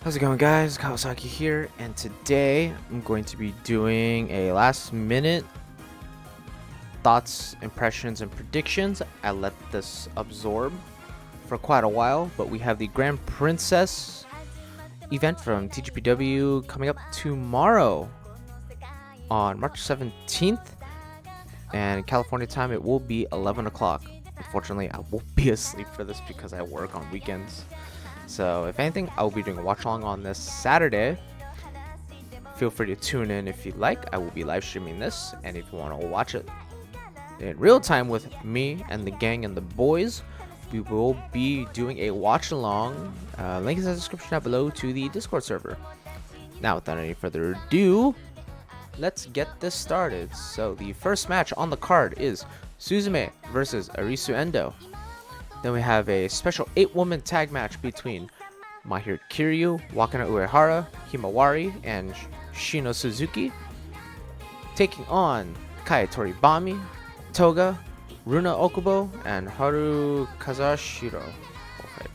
How's it going, guys? Kawasaki here, and today I'm going to be doing a last minute thoughts, impressions, and predictions. I let this absorb for quite a while, but we have the Grand Princess event from TJPW coming up tomorrow on March 17th, and California time it will be 11 o'clock. Unfortunately, I won't be asleep for this because I work on weekends. So if anything, I will be doing a watch along on this Saturday. Feel free to tune in if you'd like. I will be live streaming this, and if you want to watch it in real time with me and the gang and the boys, we will be doing a watch along. Link is in the description down below to the Discord server. Now, without any further ado, let's get this started. So the first match on the card is Suzume versus Arisu Endo. Then we have a special 8-woman tag match between Mahiro Kiryu, Wakana Uehara, Himawari, and Shino Suzuki, taking on Kayatori Bami, Toga, Runa Okubo, and Haru Kazashiro. Okay,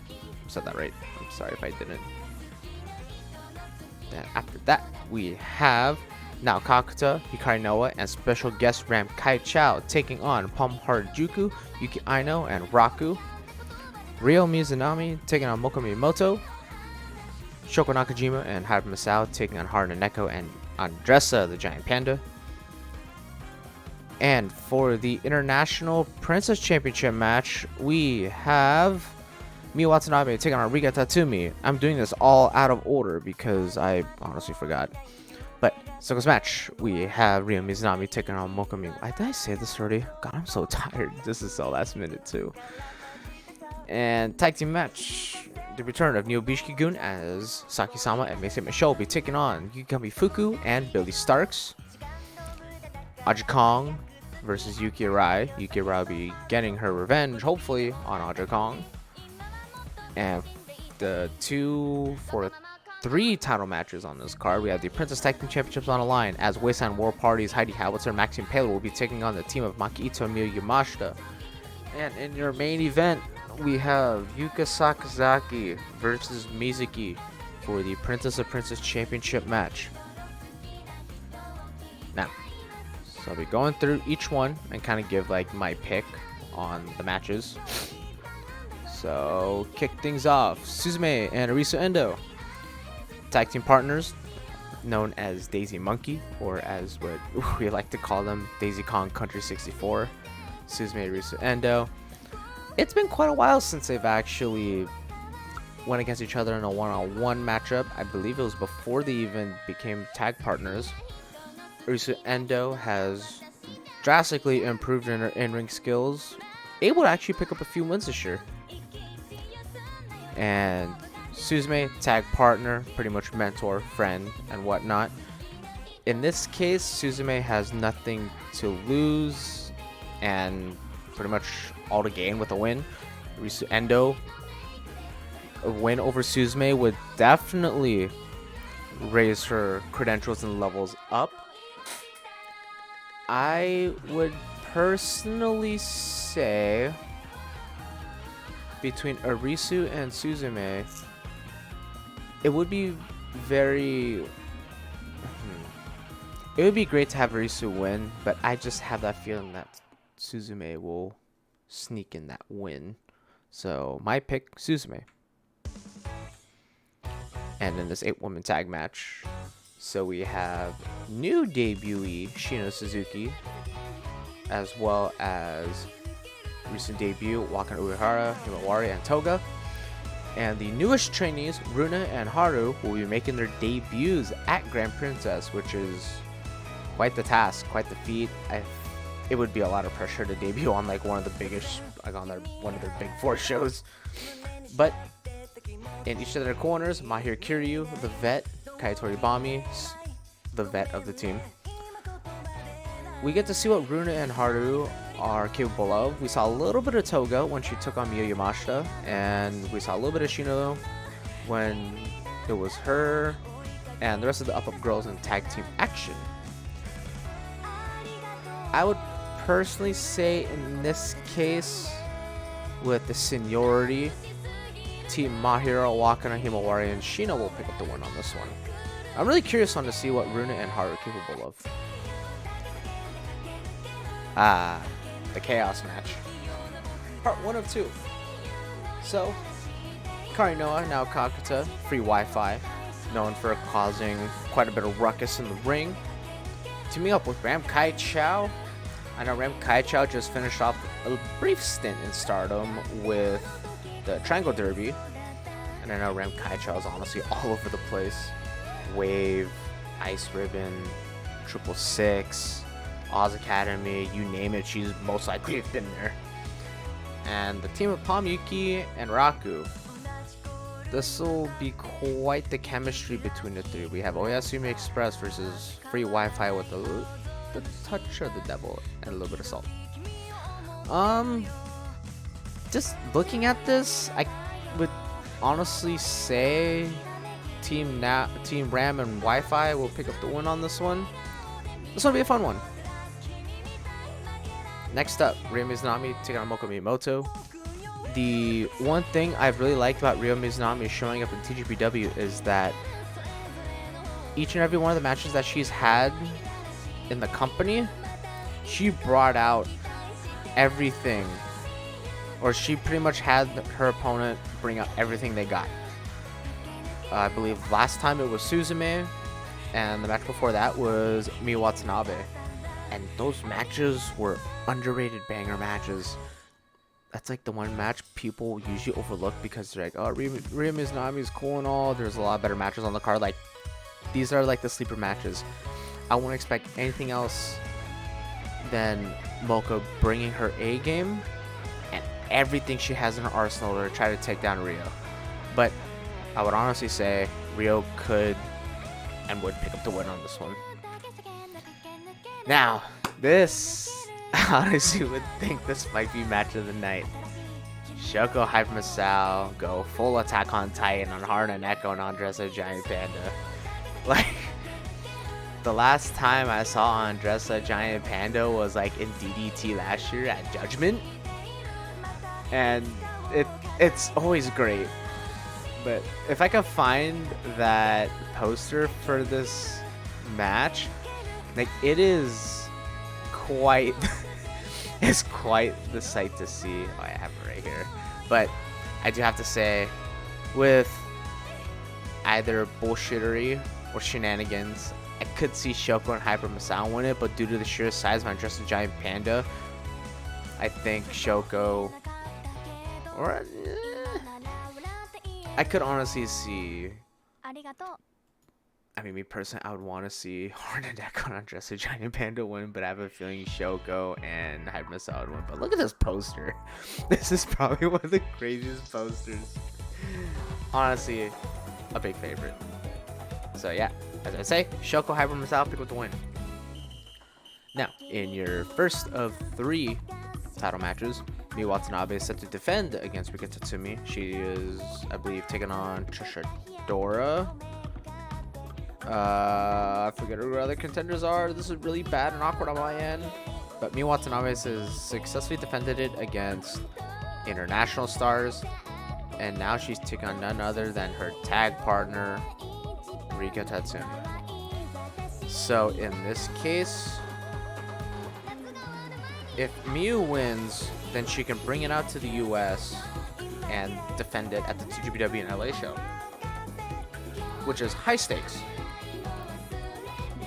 said that right. I'm sorry if I didn't. Then after that, we have Nao Kakuta, Hikari Noa, and special guest Ram Kai Chao taking on Palm Harajuku, Yuki Aino, and Raku. Ryo Mizunami taking on Mokomi Moto. Shoko Nakajima and Haru Masao taking on Haru Naneko and Andressa, the Giant Panda. And for the International Princess Championship match, we have Miyu Watanabe taking on Riga Tatsumi. I'm doing this all out of order because I honestly forgot. But singles match, we have Ryo Mizunami taking on Mokomi. Did I say this already? God, I'm so tired. This is so last minute too. And tag team match, the return of Nobishiki-gun as Saki-sama and Mason Michelle will be taking on Yukigami Fuku and Billy Starks. Aja Kong versus Yuki Arai. Yuki Arai will be getting her revenge, hopefully, on Aja Kong. And the 3 title matches on this card. We have the Princess Tag Team Championships on the line as Wasteland War Party's Heidi Howitzer and Maxine Paler will be taking on the team of Maki Ito and Miyu Yamashita. And in your main event, we have Yuka Sakazaki versus Mizuki for the Princess of Princess Championship match. Now, so I'll be going through each one and kind of give like my pick on the matches. So, kick things off. Suzume and Arisu Endo, tag team partners known as Daisy Monkey, or as what we like to call them, Daisy Kong Country 64. Suzume and Arisu Endo. It's been quite a while since they've actually went against each other in a one-on-one matchup. I believe it was before they even became tag partners. Arisu Endo has drastically improved in her in-ring skills, able to actually pick up a few wins this year. And Suzume, tag partner, pretty much mentor, friend, and whatnot. In this case, Suzume has nothing to lose and pretty much all to gain with a win. Arisu Endo, a win over Suzume would definitely raise her credentials and levels up. I would personally say between Arisu and Suzume, it would be it would be great to have Arisu win, but I just have that feeling that Suzume will sneak in that win. So my pick, Suzume. And in this 8-woman tag match, so we have new debutee Shino Suzuki, as well as recent debut Wakana Uehara, Himawari, and Toga. And the newest trainees, Runa and Haru, will be making their debuts at Grand Princess, which is quite the task, quite the feat. It would be a lot of pressure to debut on like one of the biggest, like on one of their big 4 shows. But in each of their corners, Mahiro Kiryu, the vet, Kayatori Bami, the vet of the team. We get to see what Runa and Haru are capable of. We saw a little bit of Toga when she took on Miyu Yamashita, and we saw a little bit of Shino when it was her and the rest of the Up girls in tag team action. I would personally say in this case, with the seniority, Team Mahiro, Wakana, Himawari, and Shino will pick up the win on this one. I'm really curious on to see what Runa and Haru are capable of. The Chaos match. Part 1 of 2. So, Karinoa, now Kakuta, free Wi-Fi, known for causing quite a bit of ruckus in the ring. Teaming up with Ram Kai Chao. I know Ram Kai Chao just finished off a brief stint in Stardom with the Triangle Derby. And I know Ram Kai Chao is honestly all over the place. Wave, Ice Ribbon, 666, Oz Academy, you name it, she's most likely been there. And the team of Palm Yuki and Raku. This will be quite the chemistry between the three. We have Oyasumi Express versus Free Wi-Fi with the touch of the devil and a little bit of salt. Just looking at this, I would honestly say Team Ram and Wi-Fi will pick up the win on this one. This will be a fun one. Next up, Ryo Mizunami taking on Moko Miyamoto. The one thing I've really liked about Ryo Mizunami showing up in TJPW is that each and every one of the matches that she's had in the company, she brought out everything, or she pretty much had her opponent bring out everything they got. I believe last time it was Suzume, and the match before that was Miyu Watanabe. And those matches were underrated banger matches. That's like the one match people usually overlook because they're like, oh, Ryo Mizunami is cool and all. There's a lot of better matches on the card. Like, these are like the sleeper matches. I wouldn't expect anything else than Moko bringing her A game and everything she has in her arsenal to try to take down Ryo. But I would honestly say Ryo could and would pick up the win on this one. Now, this, I honestly would think this might be match of the night. Shoko Hyper Masao go full attack on Titan on Hard and Echo and Andressa Giant Panda. Like, the last time I saw Andressa Giant Panda was like in DDT last year at Judgment. And it's always great. But if I could find that poster for this match, like, it is quite it's quite the sight to see. Oh, I have it right here. But I do have to say, with either bullshittery or shenanigans, I could see Shoko and Hyper Masao win it, but due to the sheer size of Andressa Giant Panda, I think Shoko, or I could honestly see, I mean, me personally, I would want to see Hard and Echo and Andressa Giant Panda win, but I have a feeling Shoko and Hyper Masao would win. But look at this poster. This is probably one of the craziest posters. Honestly, a big favorite. So yeah, as I say, Shoko, Hyper Masao pick up the win. Now, in your first of 3 title matches, Miyu Watanabe is set to defend against Rika Tatsumi. She is, I believe, taking on Trisha Dora. I forget who other contenders are. This is really bad and awkward on my end. But Miyu Watanabe has successfully defended it against international stars. And now she's taking on none other than her tag partner, Rika Tatsumi. So in this case, if Miyu wins, then she can bring it out to the US and defend it at the TJPW and LA show, which is high stakes.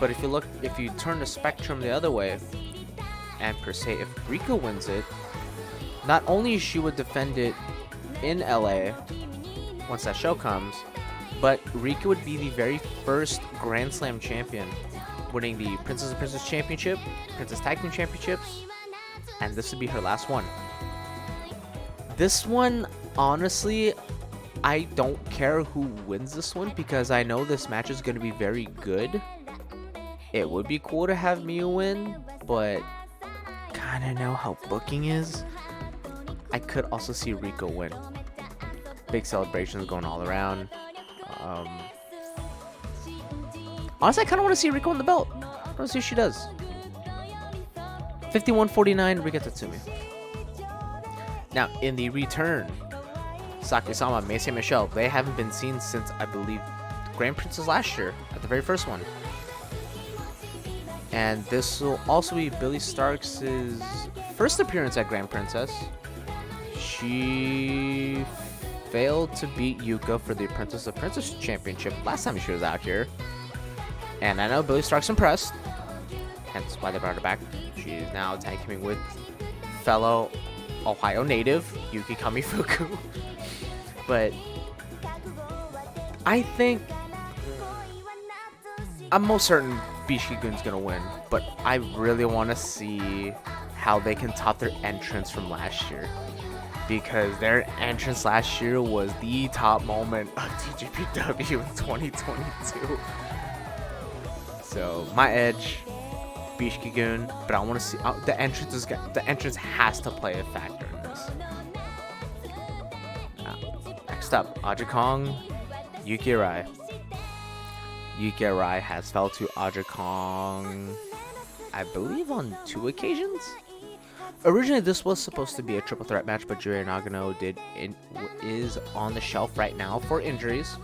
But if you turn the spectrum the other way, and per se, if Rika wins it, not only she would defend it in LA once that show comes, but Rika would be the very first Grand Slam champion, winning the Princess and Princess Championship, Princess Tag Team Championships, and this would be her last one. This one, honestly, I don't care who wins this one because I know this match is going to be very good. It would be cool to have Miyu win, but kind of know how booking is. I could also see Rika win. Big celebrations going all around. Honestly, I kind of want to see Rika win the belt. I want to see what she does. 51-49, Rika Tatsumi. Now, in the return, Saki-sama, Macy and Michelle, they haven't been seen since, I believe, Grand Princess last year, at the very first one. And this will also be Billie Starks' first appearance at Grand Princess. She failed to beat Yuka for the Princess of Princess Championship last time she was out here. And I know Billie Stark's impressed, hence why they brought her back. She is now tag teaming with fellow Ohio native Yuki Kamifuku. But I think I'm most certain Bishigun's gonna win, but I really want to see how they can top their entrance from last year, because their entrance last year was the top moment of TJPW in 2022. So my edge, Bishigun, but I want to see the entrance has to play a factor in this. Next up, Aja Kong, Yuki Arai. Yuki Arai has fell to Aja Kong, I believe, on 2 occasions. Originally, this was supposed to be a triple threat match, but Juri Nagano is on the shelf right now for injuries.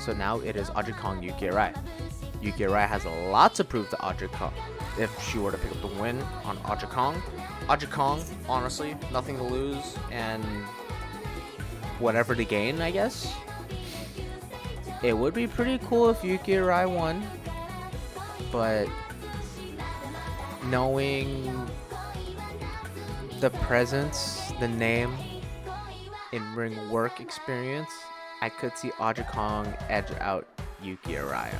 So now it is Aja Kong, Yuki Arai. Yuki Arai has a lot to prove to Aja Kong if she were to pick up the win on Aja Kong. Aja Kong, honestly, nothing to lose and whatever to gain, I guess. It would be pretty cool if Yuki Arai won, but knowing the presence, the name, in-ring work experience, I could see Aja Kong edge out Yuki Arai.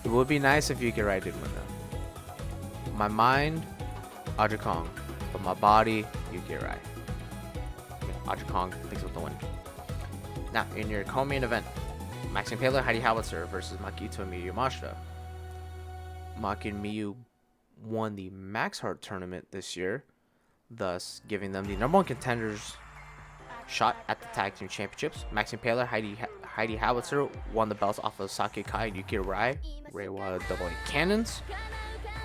It would be nice if Yuki Arai did win though. My mind, Aja Kong, but my body, Yuki Arai. Aja Kong picks up the win. Now, in your co-main event, Maxine Taylor, Heidi Howitzer versus Makito and Miyu Yamashita. Maki and Miyu won the Max Heart tournament this year, thus giving them the #1 contenders shot at the tag team championships. Maxine Taylor, Heidi Howitzer won the belts off of Saki Kai and Yuki Arai, Reiwa Double A Cannons,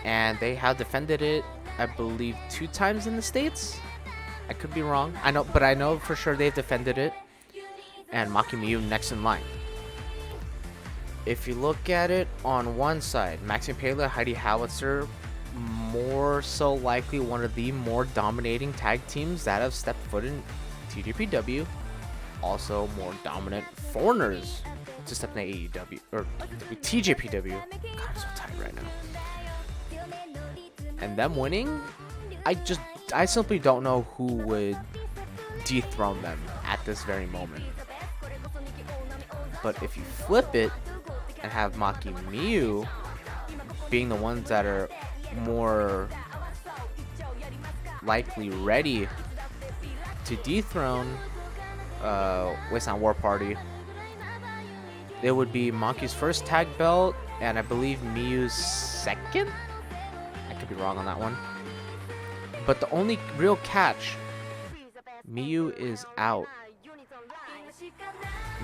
and they have defended it, I believe, 2 times in the States. I could be wrong. I know for sure they've defended it. And Maki and Miyu next in line. If you look at it on one side, Maxine Taylor, Heidi Howitzer, more so likely one of the more dominating tag teams that have stepped foot in TJPW. Also more dominant foreigners to step in AEW or TJPW. God, I'm so tired right now. And them winning, I simply don't know who would dethrone them at this very moment. But if you flip it and have Maki and Miyu being the ones that are more likely ready to dethrone Wasteland War Party, it would be Maki's first tag belt and I believe Miyu's second? I could be wrong on that one. But the only real catch, Miyu is out.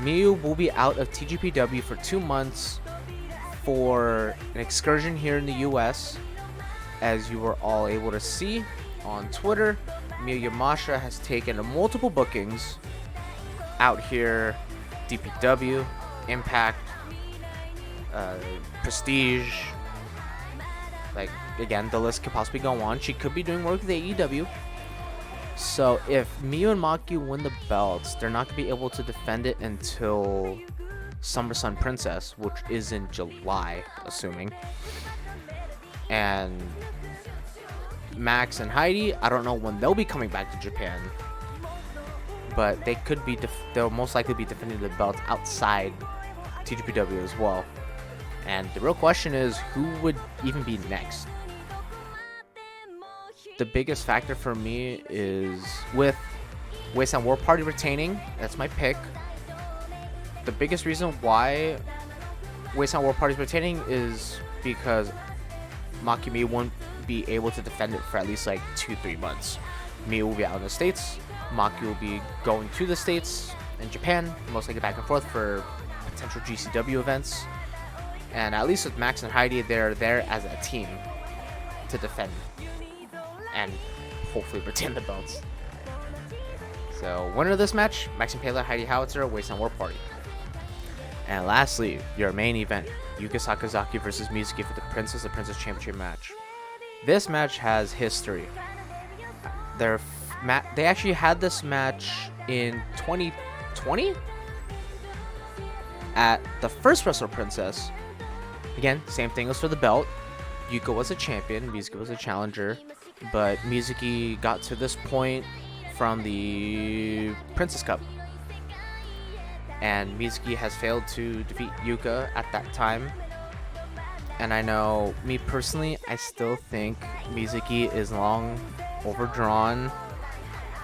Miyu will be out of TJPW for 2 months for an excursion here in the US. As you were all able to see on Twitter, Miyu Yamashita has taken multiple bookings out here, DPW, Impact, Prestige. Like, again, the list could possibly go on. She could be doing work with AEW. So if Miyu and Maki win the belts, they're not going to be able to defend it until Summer Sun Princess, which is in July, assuming. And Max and Heidi, I don't know when they'll be coming back to Japan. But they could be, they'll most likely be defending the belts outside TJPW as well. And the real question is, who would even be next? The biggest factor for me is with Wasteland War Party retaining. That's my pick. The biggest reason why Wasteland War Party is retaining is because Maki Miyu won't be able to defend it for at least like 2-3 months. Miyu will be out in the States. Maki will be going to the States and Japan, most likely back and forth for potential GCW events. And at least with Max and Heidi, they're there as a team to defend and hopefully retain the belts. So winner of this match, Maxine Taylor, Heidi Howitzer, Wasteland War Party. And lastly, your main event, Yuka Sakazaki versus Mizuki for the Princess Championship match. This match has history. They actually had this match in 2020 at the first Wrestle Princess. Again, same thing as for the belt. Yuka was a champion, Mizuki was a challenger, but Mizuki got to this point from the Princess Cup. And Mizuki has failed to defeat Yuka at that time. And I know, me personally, I still think Mizuki is long overdrawn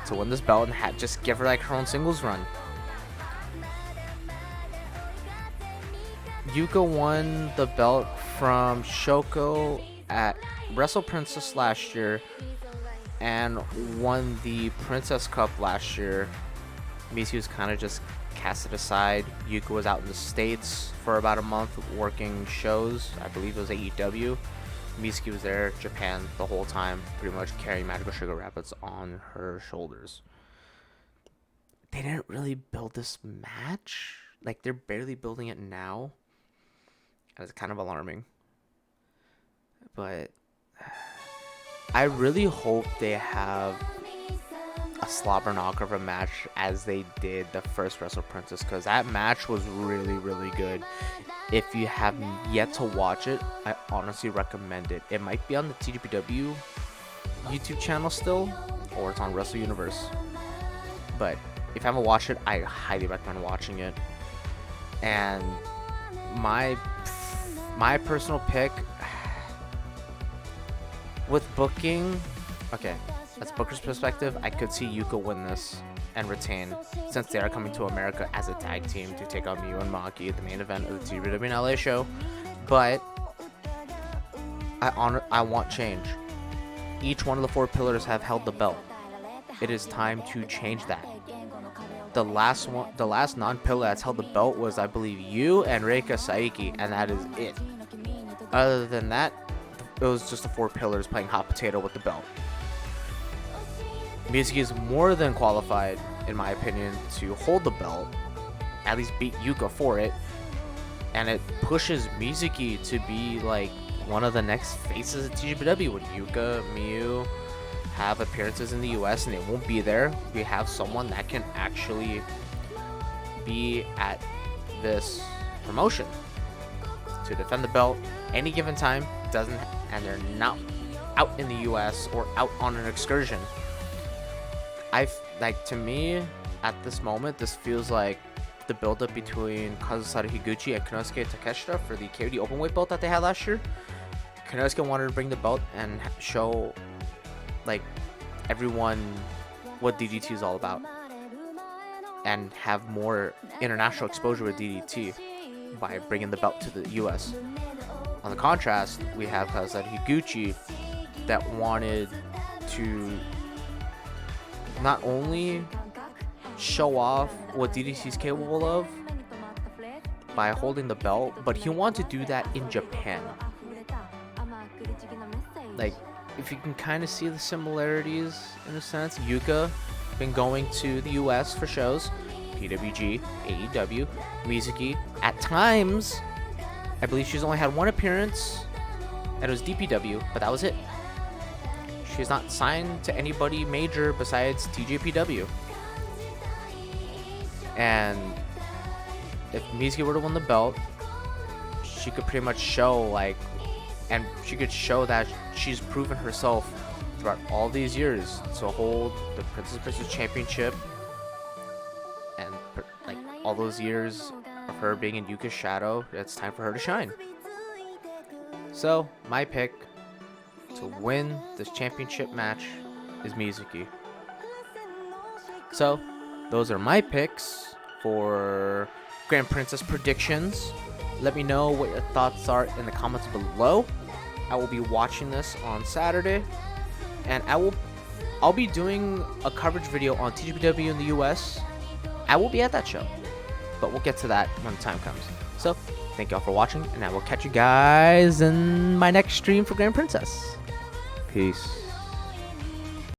to win this belt and just give her like her own singles run. Yuka won the belt from Shoko at Wrestle Princess last year and won the Princess Cup last year. Mizuki was kind of just cast it aside. Yuka was out in the States for about a month working shows. I believe it was AEW. Mizuki was there, Japan, the whole time, pretty much carrying Magical Sugar Rapids on her shoulders. They didn't really build this match. Like, they're barely building it now. It's kind of alarming. But I really hope they have a slobber knocker of a match as they did the first Wrestle Princess, because that match was really, really good. If you have yet to watch it, I honestly recommend it. It might be on the TJPW YouTube channel still, or it's on Wrestle Universe. But if you haven't watched it, I highly recommend watching it. And my personal pick with booking, okay, that's Booker's perspective, I could see Yuka win this and retain, since they are coming to America as a tag team to take on Miyu and Maki at the main event of the TJPW LA show. But I want change. Each one of the 4 pillars have held the belt. It is time to change that. The last non-pillar that's held the belt was, I believe, you and Reika Saiki, and that is it. Other than that, it was just the 4 pillars playing hot potato with the belt. Mizuki is more than qualified, in my opinion, to hold the belt, at least beat Yuka for it, and it pushes Mizuki to be like one of the next faces of TJPW. When Yuka, Miyu have appearances in the US and they won't be there, we have someone that can actually be at this promotion to defend the belt any given time, and they're not out in the US or out on an excursion. To me, at this moment, this feels like the build-up between Kazusada Higuchi and Konosuke Takeshita for the KOD Openweight belt that they had last year. Konosuke wanted to bring the belt and show, like, everyone what DDT is all about, and have more international exposure with DDT by bringing the belt to the US. On the contrast, we have Kazusada Higuchi that wanted to not only show off what DDT is capable of by holding the belt, but he wanted to do that in Japan. Like, if you can kind of see the similarities in a sense, Yuka been going to the US for shows, PWG, AEW, Mizuki. At times, I believe she's only had one appearance, and it was DPW, but that was it. She's not signed to anybody major besides TJPW. And if Mizuki were to win the belt, she could pretty much show, like, and she could show that she's proven herself throughout all these years to hold the Princess Championship, and like all those years of her being in Yuka's shadow, it's time for her to shine. So my pick to win this championship match is Mizuki. So those are my picks for Grand Princess predictions. Let me know what your thoughts are in the comments below. I will be watching this on Saturday, and I'll be doing a coverage video on TJPW in the US. I will be at that show, but we'll get to that when the time comes. So thank y'all for watching, and I will catch you guys in my next stream for Grand Princess. Peace.